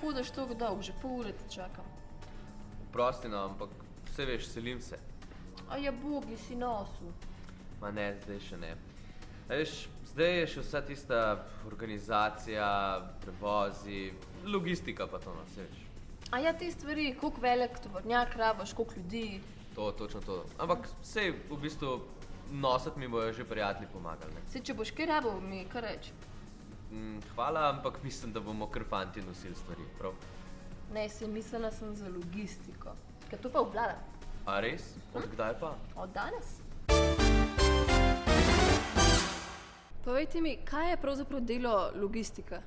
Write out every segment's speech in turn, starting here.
hodiš toliko dolgo, že pol ure te čakam. Prosti, no, ampak vse veš, selim se. A ja, bogi si nosil. Ma ne, zdaj še ne. Veš, zdaj je še vsa tista organizacija, prevozi, logistika pa to, no, vse veš. A ja, te stvari, koliko velik tovornjak rabaš, koliko ljudi. To, točno to. Ampak sej v bistvu nositi mi bojo že prijatelji pomagali, ne. Saj, če boš kaj rabil, mi kar reči. Hvala, ampak mislim, da bomo kar fanti nosili stvari, prav? Ne, mislila sem za logistiko. Ker to pa obvlada. A res? Od kdaj pa? Od danes. Povejte mi, kaj je pravzaprav delo logistika?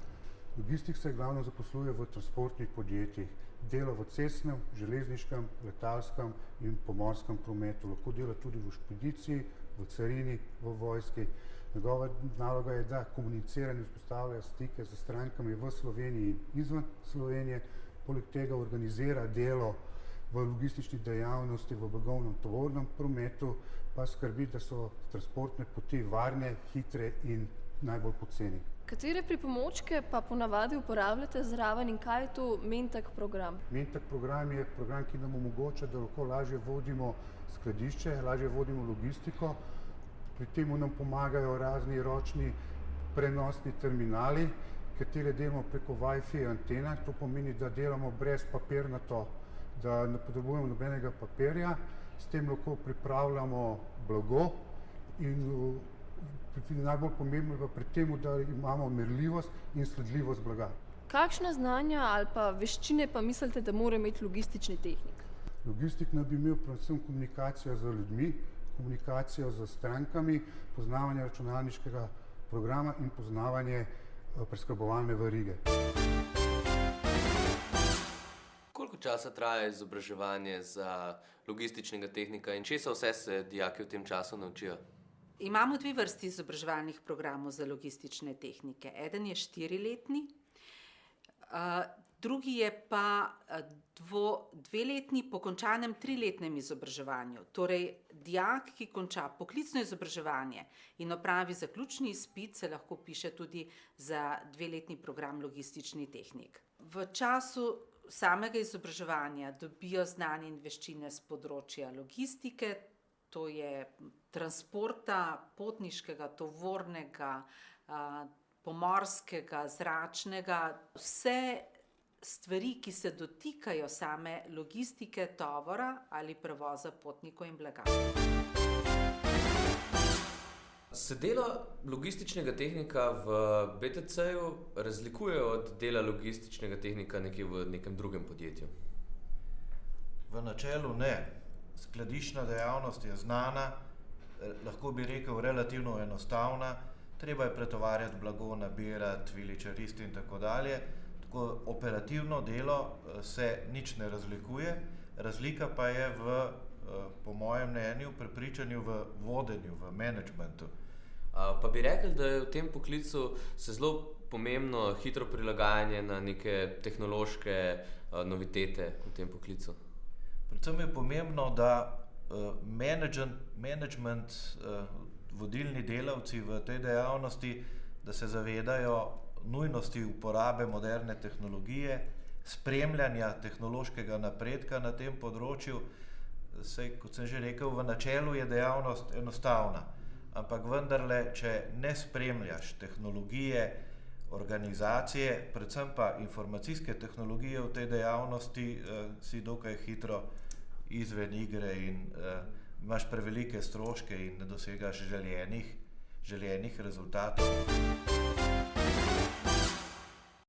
Logistik se glavno zaposluje v transportnih podjetjih. Dela v cestnem, železniškem, letalskem in pomorskem prometu. Lahko dela tudi v špediciji, v carini, v vojski. Njegova naloga je, da komunicira in vzpostavlja stike z strankami v Sloveniji in izven Slovenije. Poleg tega organizira delo v logistični dejavnosti v blagovnem tovornem prometu, pa skrbi, da so transportne poti varne, hitre in najbolj poceni. Katere pripomočke pa ponavadi uporabljate zraven in kaj je to Mentak program? Mentak program je program, ki nam omogoča, da lahko lažje vodimo skladišče, lažje vodimo logistiko. Pri tem nam pomagajo razni ročni prenosni terminali, katere delamo preko Wi-Fi antena. To pomeni, da delamo brez papirnato, da ne potrebujemo nobenega papirja. S tem lahko pripravljamo blago in najbolj pomembno je pri tem, da imamo merljivost in sledljivost blaga. Kakšna znanja ali pa veščine pa mislite, da mora imeti logistični tehnik? Logistik naj bi imel predvsem komunikacijo z ljudmi, komunikacijo z strankami, poznavanje računalniškega programa in poznavanje preskrbovalne verige. Koliko časa traja izobraževanje za logističnega tehnika in česa vse se dijaki v tem času naučijo? Imamo dve vrsti izobraževalnih programov za logistične tehnike. Eden je 4-letni, drugi je pa 2-letni po končanem 3-letnem izobraževanju. Torej, dijak, ki konča poklicno izobraževanje in opravi zaključni izpit, se lahko piše tudi za 2-letni program logistični tehnik. V času samega izobraževanja dobijo znanje in veščine z področja logistike, to je transporta, potniškega, tovornega, pomorskega, zračnega, vse stvari, ki se dotikajo same logistike, tovora ali prevoza potnikov in blaga. Se delo logističnega tehnika v BTC-ju razlikuje od dela logističnega tehnika nekje v nekem drugem podjetju? V načelu ne. Skladišna dejavnost je znana, lahko bi rekel relativno enostavna, treba je pretovarjati blago, nabirati, viličariti in tako dalje. Tako operativno delo se nič ne razlikuje, razlika pa je po mojem mnenju, prepričanju v vodenju, v menedžmentu. Pa bi rekli, da je v tem poklicu se zelo pomembno hitro prilagajanje na neke tehnološke novitete v tem poklicu? Predvsem je pomembno, da menedžment, vodilni delavci v tej dejavnosti, da se zavedajo nujnosti uporabe moderne tehnologije, spremljanja tehnološkega napredka na tem področju. Saj, kot sem že rekel, v načelu je dejavnost enostavna, ampak vendarle, če ne spremljaš tehnologije, organizacije, predvsem pa informacijske tehnologije v tej dejavnosti, si dokaj hitro izven igre in imaš prevelike stroške in ne dosegaš želenih rezultatov.